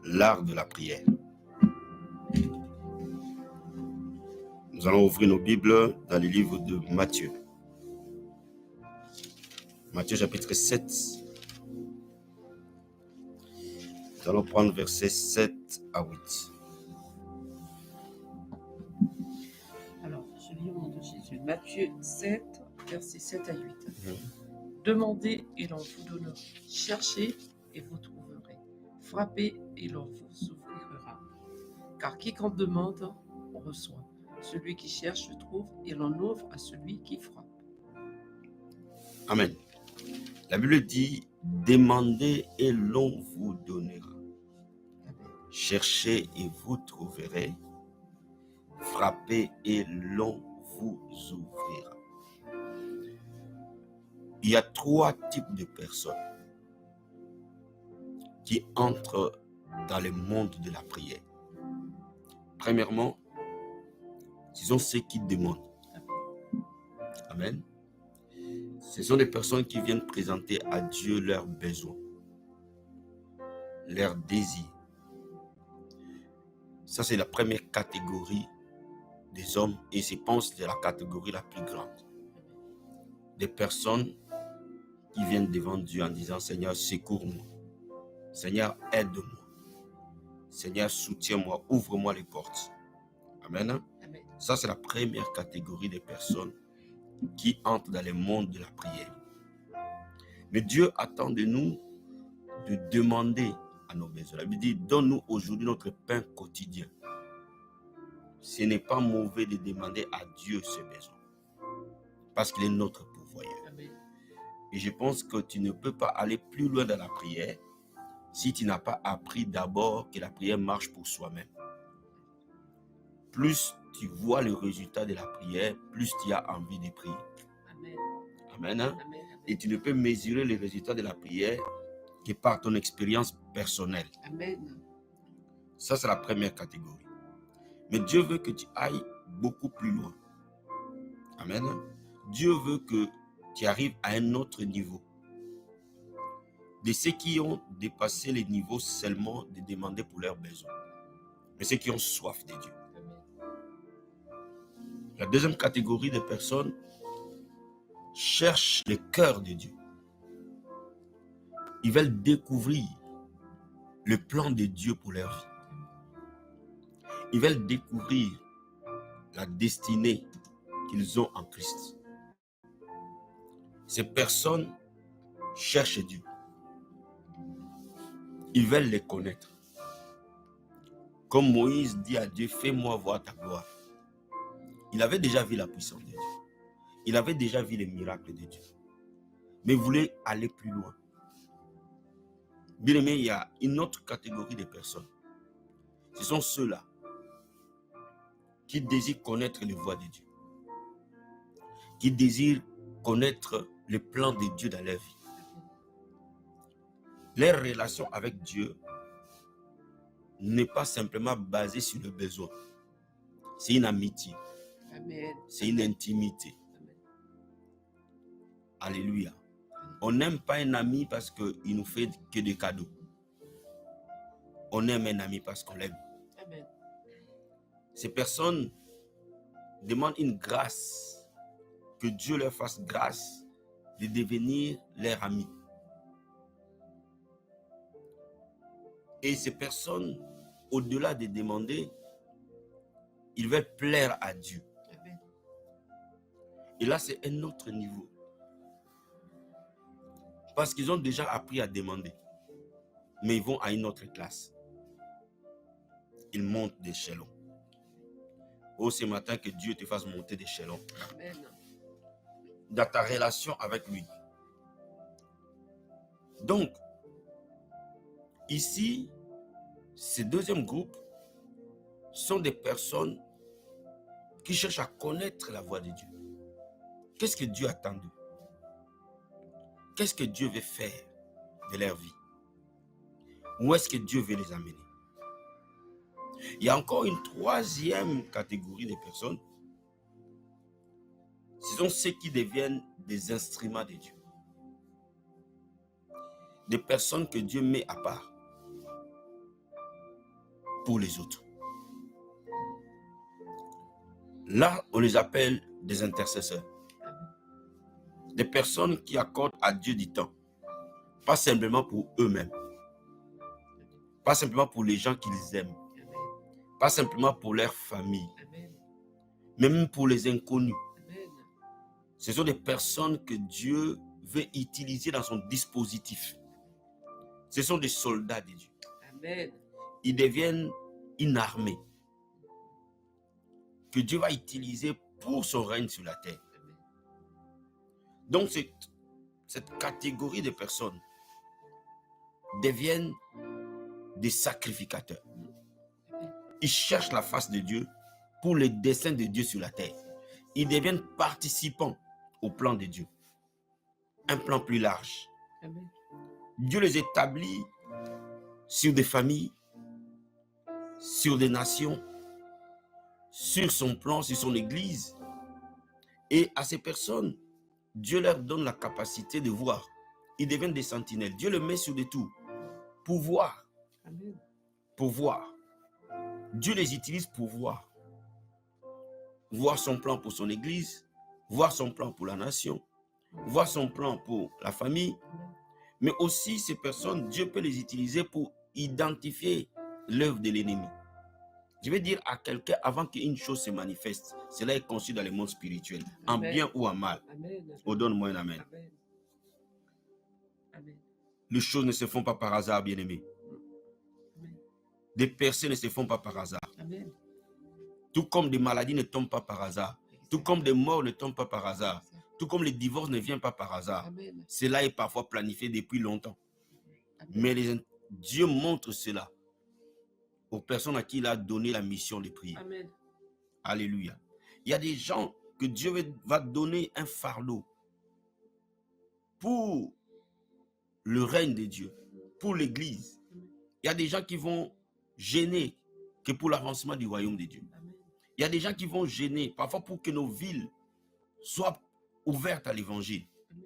l'art de la prière. Nous allons ouvrir nos Bibles dans le livre de Matthieu. Matthieu chapitre 7. Nous allons prendre versets 7 à 8. Alors, je lis au nom de Jésus. Matthieu 7, versets 7 à 8. Demandez et l'on vous donnera. Cherchez et vous trouverez. Frappez et l'on vous ouvrira. Car quiconque demande, reçoit. Celui qui cherche trouve et l'on ouvre à celui qui frappe. Amen. La Bible dit, demandez et l'on vous donnera. Amen. Cherchez et vous trouverez. Frappez et l'on vous ouvrira. Il y a 3 types de personnes qui entrent dans le monde de la prière. Premièrement, ce sont ceux qui demandent. Amen. Ce sont des personnes qui viennent présenter à Dieu leurs besoins, leurs désirs. Ça, c'est la première catégorie des hommes et je pense que c'est la catégorie la plus grande. Des personnes qui viennent devant Dieu en disant « Seigneur, secours-moi. Seigneur, aide-moi. Seigneur, soutiens-moi, ouvre-moi les portes. » Amen. Amen. Ça, c'est la première catégorie des personnes qui entrent dans le monde de la prière. Mais Dieu attend de nous de demander à nos besoins. La Bible dit, donne-nous aujourd'hui notre pain quotidien. Ce n'est pas mauvais de demander à Dieu ce besoin. Parce qu'il est notre pourvoyeur. Amen. Et je pense que tu ne peux pas aller plus loin dans la prière si tu n'as pas appris d'abord que la prière marche pour soi-même. Plus tu vois le résultat de la prière, plus tu as envie de prier. Amen. Amen. Amen. Et tu ne peux mesurer les résultats de la prière que par ton expérience personnelle. Amen. Ça, c'est la première catégorie. Mais Dieu veut que tu ailles beaucoup plus loin. Amen. Dieu veut que tu arrives à un autre niveau. De ceux qui ont dépassé les niveaux seulement de demander pour leurs besoins. Mais ceux qui ont soif de Dieu. Amen. La deuxième catégorie de personnes cherchent le cœur de Dieu. Ils veulent découvrir le plan de Dieu pour leur vie. Ils veulent découvrir la destinée qu'ils ont en Christ. Ces personnes cherchent Dieu. Ils veulent les connaître. Comme Moïse dit à Dieu, fais-moi voir ta gloire. Il avait déjà vu la puissance de Dieu. Il avait déjà vu les miracles de Dieu. Mais il voulait aller plus loin. Bien aimé, il y a une autre catégorie de personnes. Ce sont ceux-là qui désirent connaître les voies de Dieu. Qui désirent connaître le plan de Dieu dans leur vie. Leur relation avec Dieu n'est pas simplement basée sur le besoin. C'est une amitié. Amen. C'est une intimité. Amen. Alléluia. On n'aime pas un ami parce qu'il nous fait que des cadeaux. On aime un ami parce qu'on l'aime. Amen. Ces personnes demandent une grâce, que Dieu leur fasse grâce de devenir leur ami. Et ces personnes, au-delà de demander, ils veulent plaire à Dieu. Amen. Et là, c'est un autre niveau. Parce qu'ils ont déjà appris à demander. Mais ils vont à une autre classe. Ils montent d'échelon. Oh, ce matin, que Dieu te fasse monter d'échelon. Amen. Dans ta relation avec lui. Donc, ici, ce deuxième groupe sont des personnes qui cherchent à connaître la voie de Dieu. Qu'est-ce que Dieu attend d'eux? Qu'est-ce que Dieu veut faire de leur vie? Où est-ce que Dieu veut les amener? Il y a encore une troisième catégorie de personnes. Ce sont ceux qui deviennent des instruments de Dieu. Des personnes que Dieu met à part. pour les autres. Là, on les appelle des intercesseurs. Des personnes qui accordent à Dieu du temps. Pas simplement pour eux-mêmes. Pas simplement pour les gens qu'ils aiment. Pas simplement pour leur famille. Mais même pour les inconnus. Ce sont des personnes que Dieu veut utiliser dans son dispositif. Ce sont des soldats de Dieu. Amen. Ils deviennent une armée que Dieu va utiliser pour son règne sur la terre. Donc cette catégorie de personnes deviennent des sacrificateurs. Ils cherchent la face de Dieu pour le dessein de Dieu sur la terre. Ils deviennent participants au plan de Dieu. Un plan plus large. Amen. Dieu les établit sur des familles, sur des nations, sur son plan, sur son église. Et à ces personnes, Dieu leur donne la capacité de voir. Ils deviennent des sentinelles. Dieu les met sur des tours pour voir. Amen. Pour voir. Dieu les utilise pour voir. Voir son plan pour son église, voir son plan pour la nation, voir son plan pour la famille. Mais aussi, ces personnes, Dieu peut les utiliser pour identifier l'œuvre de l'ennemi. Je vais dire à quelqu'un, avant qu'une chose se manifeste, cela est conçu dans le monde spirituel, en Amen. bien ou en mal. Amen. Oh, donne-moi un amen. Amen. Amen. Les choses ne se font pas par hasard, bien-aimés. Amen. Des percées ne se font pas par hasard. Amen. Tout comme des maladies ne tombent pas par hasard. Tout comme des morts ne tombent pas par hasard. Tout comme les divorces ne viennent pas par hasard. Amen. Cela est parfois planifié depuis longtemps. Amen. Mais Dieu montre cela aux personnes à qui il a donné la mission de prier. Amen. Alléluia. Il y a des gens que Dieu va donner un fardeau pour le règne de Dieu, pour l'église. Il y a des gens qui vont gêner que pour l'avancement du royaume de Dieu. Amen. Il y a des gens qui vont gêner, parfois pour que nos villes soient ouvertes à l'évangile. Amen.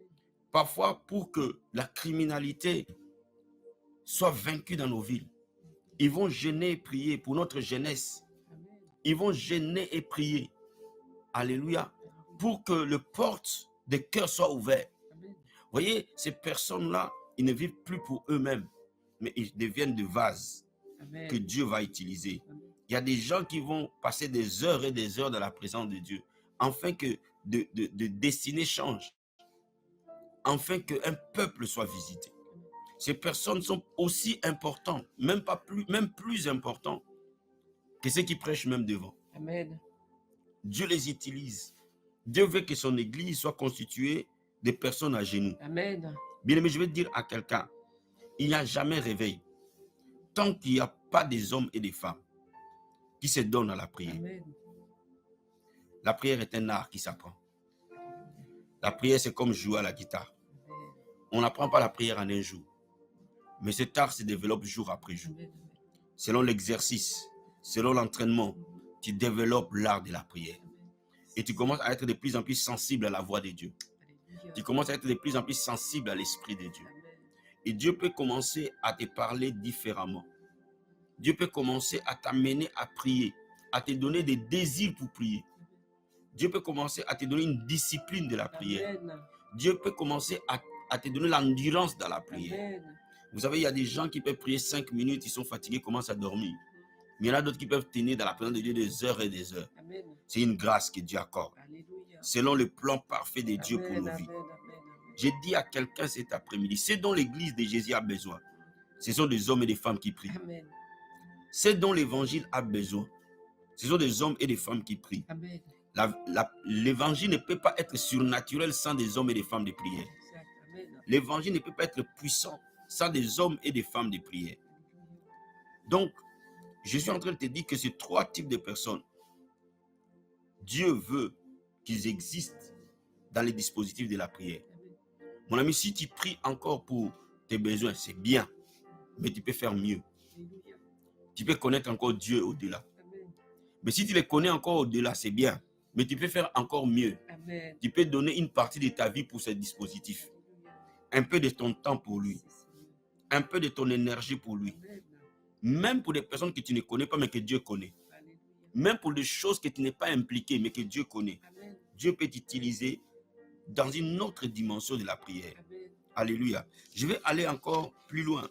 Parfois pour que la criminalité soit vaincue dans nos villes. Ils vont gêner et prier pour notre jeunesse. Amen. Ils vont gêner et prier. Alléluia. Pour que le porte des cœurs soit ouvert. Amen. Vous voyez, ces personnes-là, ils ne vivent plus pour eux-mêmes, mais ils deviennent des vases Amen. que Dieu va utiliser. Amen. Il y a des gens qui vont passer des heures et des heures dans la présence de Dieu, afin que de destinée change, afin qu'un peuple soit visité. Ces personnes sont aussi importantes, même plus importantes que ceux qui prêchent même devant. Amen. Dieu les utilise. Dieu veut que son église soit constituée de personnes à genoux. Amen. Bien aimé, je vais dire à quelqu'un, il n'y a jamais réveil tant qu'il n'y a pas des hommes et des femmes qui se donnent à la prière. Amen. La prière est un art qui s'apprend. La prière, c'est comme jouer à la guitare. Amen. On n'apprend pas la prière en un jour. Mais cet art se développe jour après jour. Amen. Selon l'exercice, selon l'entraînement, tu développes l'art de la prière. Et tu commences à être de plus en plus sensible à la voix de Dieu. Alléluia. Tu commences à être de plus en plus sensible à l'Esprit de Dieu. Amen. Et Dieu peut commencer à te parler différemment. Dieu peut commencer à t'amener à prier, à te donner des désirs pour prier. Dieu peut commencer à te donner une discipline de la prière. Amen. Dieu peut commencer à te donner l'endurance dans la prière. Amen. Vous savez, il y a des gens qui peuvent prier 5 minutes, ils sont fatigués, commencent à dormir. Mais il y en a d'autres qui peuvent tenir dans la présence de Dieu des heures et des heures. Amen. C'est une grâce que Dieu accorde, Alléluia. selon le plan parfait de Dieu pour Amen. nos Amen. vies. Amen. J'ai dit à quelqu'un cet après-midi, ce dont l'église de Jésus a besoin, ce sont des hommes et des femmes qui prient. Amen. Ce dont l'évangile a besoin, ce sont des hommes et des femmes qui prient. Amen. L'évangile ne peut pas être surnaturel sans des hommes et des femmes de prière. Exact. Amen. L'évangile ne peut pas être puissant sans des hommes et des femmes de prière. Donc, je suis en train de te dire que ces 3 types de personnes, Dieu veut qu'ils existent dans les dispositifs de la prière. Amen. Mon ami, si tu pries encore pour tes besoins, c'est bien, mais tu peux faire mieux. Alléluia. Tu peux connaître encore Dieu au-delà. Amen. Mais si tu les connais encore au-delà, c'est bien, mais tu peux faire encore mieux. Amen. Tu peux donner une partie de ta vie pour ce dispositif, Alléluia. un peu de ton temps pour lui, Merci, Seigneur. un peu de ton énergie pour lui. Amen. Même pour des personnes que tu ne connais pas, mais que Dieu connaît. Alléluia. Même pour des choses que tu n'es pas impliqué, mais que Dieu connaît. Amen. Dieu peut t'utiliser dans une autre dimension de la prière. Amen. Alléluia. Je vais aller encore plus loin.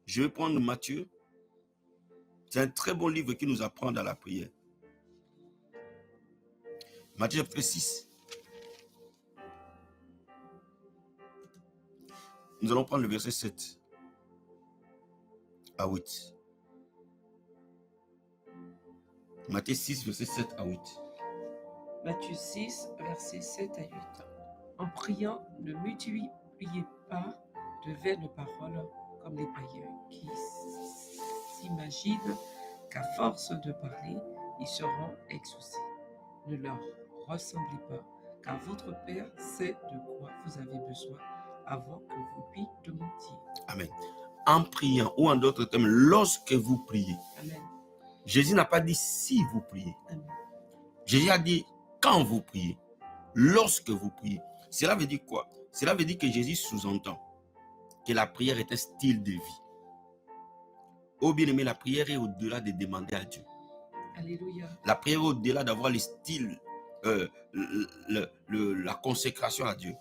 Je vais prendre Matthieu. C'est un très bon livre qui nous apprend dans la prière. Matthieu chapitre 6. Nous allons prendre le verset 7 à 8. Matthieu 6, verset 7 à 8. Matthieu 6, versets 7 à 8. En priant, ne multipliez pas de vaines paroles comme les païens qui s'imaginent qu'à force de parler, ils seront exaucés. Ne leur ressemblez pas, car votre Père sait de quoi vous avez besoin avant que vous lui demandiez. Amen. En priant, ou en d'autres termes, lorsque vous priez. Amen. Jésus n'a pas dit si vous priez. Amen. Jésus a dit quand vous priez, lorsque vous priez. Cela veut dire quoi? Cela veut dire que Jésus sous-entend que la prière est un style de vie. Oh bien-aimé, la prière est au-delà de demander à Dieu. Alléluia. La prière est au-delà d'avoir le style, la consécration à Dieu.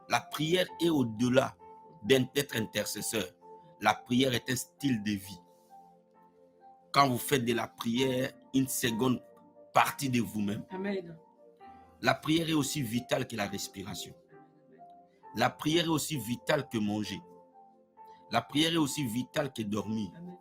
La prière est au-delà d'être intercesseur. La prière est un style de vie. Quand vous faites de la prière une seconde partie de vous-même. Amen. La prière est aussi vitale que la respiration. La prière est aussi vitale que manger. La prière est aussi vitale que dormir. Amen.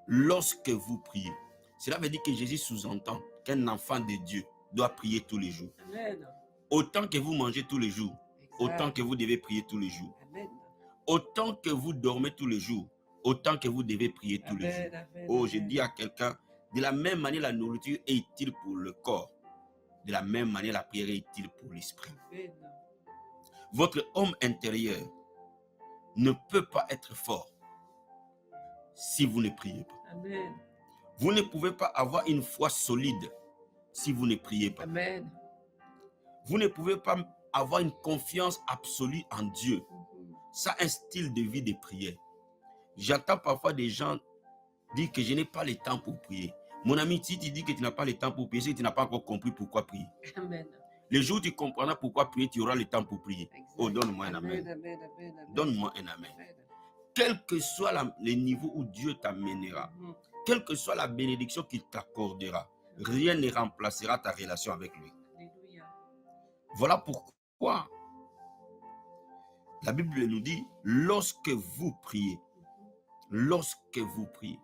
Lorsque vous priez, cela veut dire que Jésus sous-entend qu'un enfant de Dieu doit prier tous les jours. Amen. Autant que vous mangez tous les jours, Exact. autant que vous devez prier tous les jours. Amen. Autant que vous dormez tous les jours, autant que vous devez prier tous les jours. Amen. Amen. Oh, je dis à quelqu'un, de la même manière la nourriture est utile pour le corps, de la même manière la prière est utile pour l'esprit. Amen. Votre homme intérieur ne peut pas être fort si vous ne priez pas. Amen. Vous ne pouvez pas avoir une foi solide si vous ne priez pas. Amen. Vous ne pouvez pas avoir une confiance absolue en Dieu. Mhm. Ça, un style de vie de prière. J'entends parfois des gens dire que je n'ai pas le temps pour prier. Mon ami, si tu dis que tu n'as pas le temps pour prier, c'est que tu n'as pas encore compris pourquoi prier. Amen. Le jour où tu comprendras pourquoi prier, tu auras le temps pour prier. Exact. Oh, donne-moi un Amen. amen. Amen. Amen. Amen. Donne-moi un amen. Amen. Quel que soit le niveau où Dieu t'amènera, Mhm. quelle que soit la bénédiction qu'il t'accordera, rien ne remplacera ta relation avec lui. Alléluia. Voilà pourquoi la Bible nous dit, lorsque vous priez, lorsque vous priez,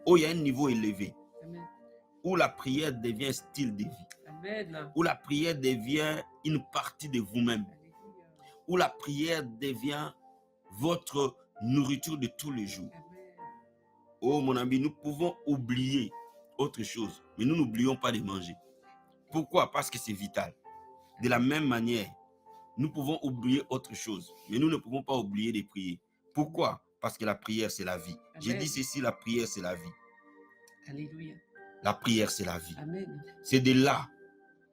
oh, il y a un niveau élevé, Amen. où la prière devient un style de vie, Amen. où la prière devient une partie de vous-même, Alléluia. où la prière devient votre nourriture de tous les jours. Amen. Oh mon ami, nous pouvons oublier autre chose, mais nous n'oublions pas de manger. Pourquoi? Parce que c'est vital. De la même manière, nous pouvons oublier autre chose, mais nous ne pouvons pas oublier de prier. Pourquoi? Parce que la prière, c'est la vie. J'ai Amen. dit ceci, la prière, c'est la vie. Alléluia. La prière, c'est la vie. Amen. C'est de là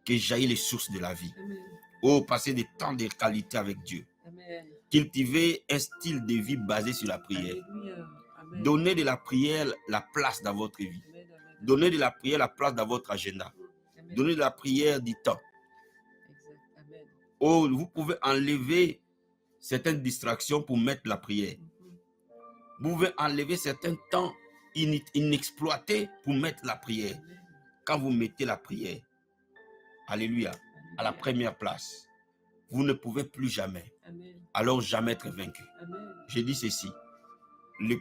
que jaillit les sources de la vie. Amen. Oh, passer des temps de qualité avec Dieu. Amen. Cultiver un style de vie basé sur la prière. Alléluia. Amen. Donnez de la prière la place dans votre vie. Amen. Amen. Donnez de la prière la place dans votre agenda. Amen. Donnez de la prière du temps. Exact. Amen. Oh, vous pouvez enlever certaines distractions pour mettre la prière. Mhm. Vous pouvez enlever certains temps inexploités pour mettre la prière. Amen. Quand vous mettez la prière, alléluia, à la Alléluia. première place, vous ne pouvez plus jamais, Amen. alors jamais être vaincu. Amen. Je dis ceci,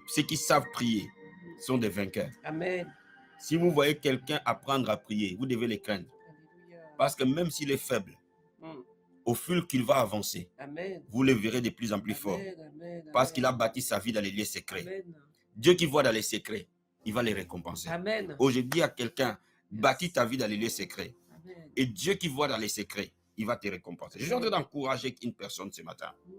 ceux qui savent prier Mhm. sont des vainqueurs. Amen. Si vous voyez quelqu'un apprendre à prier, vous devez le craindre. Alléluia. Parce que même s'il est faible, Mhm. au fur qu'il va avancer, Amen. vous le verrez de plus en plus fort. Amen. Amen. Parce qu'il a bâti sa vie dans les lieux secrets. Amen. Dieu qui voit dans les secrets, il va les récompenser. Amen. Oh, je dis à quelqu'un, bâtis ta vie dans les lieux secrets. Amen. Et Dieu qui voit dans les secrets, il va te récompenser. Je suis en train d'encourager une personne ce matin. Mhm.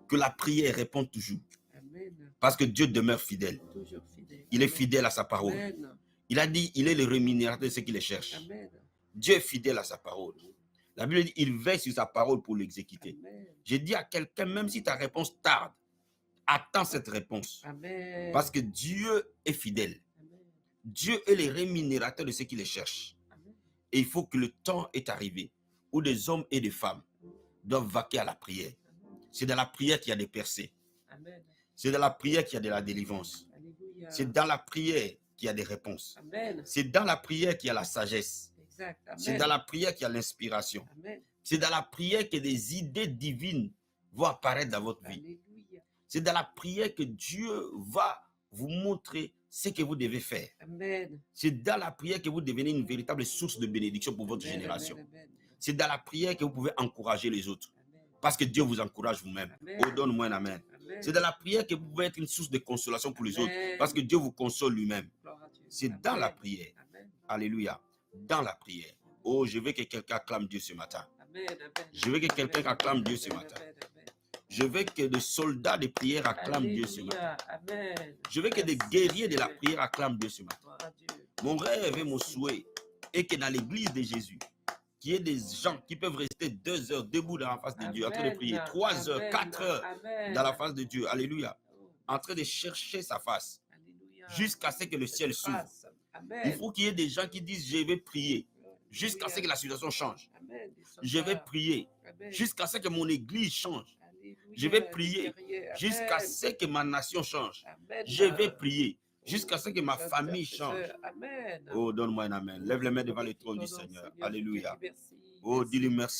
Que la prière réponde toujours. Amen. Parce que Dieu demeure fidèle. Toujours fidèle. Il est fidèle à sa parole. Amen. Il a dit, il est le rémunérateur de ceux qui le cherchent. Amen. Dieu est fidèle à sa parole. La Bible dit, il veille sur sa parole pour l'exécuter. Amen. Je dis à quelqu'un, même si ta réponse tarde, Attends cette réponse. Amen. Parce que Dieu est fidèle. Amen. Dieu est le rémunérateur de ceux qui les cherchent. Amen. Et il faut que le temps est arrivé où des hommes et des femmes doivent vaquer à la prière. C'est dans la prière qu'il y a des percées. Amen. C'est dans la prière qu'il y a de la délivrance. Alléluia. C'est dans la prière qu'il y a des réponses. Amen. C'est dans la prière qu'il y a la sagesse. Exact. Amen. C'est dans la prière qu'il y a l'inspiration. Amen. C'est dans la prière que des idées divines vont apparaître dans votre vie. Alléluia. C'est dans la prière que Dieu va vous montrer ce que vous devez faire. Amen. C'est dans la prière que vous devenez une véritable source de bénédiction pour votre Amen, génération. amen, amen. C'est dans la prière que vous pouvez encourager les autres. Amen. Parce que Dieu vous encourage vous-même. Amen. Oh, donne-moi un amen. Amen. C'est dans la prière que vous pouvez être une source de consolation pour les autres. Amen. Parce que Dieu vous console lui-même. Gloire à Dieu. C'est Amen. dans la prière. Amen. Alléluia. Dans la prière. Oh, je veux que quelqu'un acclame Dieu ce matin. Amen, amen. Je veux que quelqu'un Amen, acclame amen, Dieu ce amen, matin. amen, amen. Je veux que des soldats de prière acclament Dieu ce matin. Alléluia. Amen. Je veux que des Merci, guerriers de la Seigneur. prière acclament Dieu ce matin. Gloire à Dieu. Mon rêve et mon souhait est que dans l'église de Jésus, qu'il y ait des gens qui peuvent rester 2 heures debout dans la face de Dieu, en train de Amen. prier, 3 heures, Amen. 4 heures Amen. dans la face de Dieu. Alléluia. Oh, En train de chercher sa face alléluia. jusqu'à ce que le ciel s'ouvre. Grâce. Amen. Il faut qu'il y ait des gens qui disent je vais prier jusqu'à ce que la situation change. Amen. Je vais prier Amen. jusqu'à ce que mon église change. Alléluia. Je vais prier Guerrier. Amen. jusqu'à ce que ma nation change. Amen. Je vais prier jusqu'à ce que ma Saint famille Intercesseur. change. Amen. Oh, donne-moi un amen. Lève les mains devant le trône du Ton nom, Seigneur. Seigneur. Alléluia. Merci. Oh, dis-lui merci.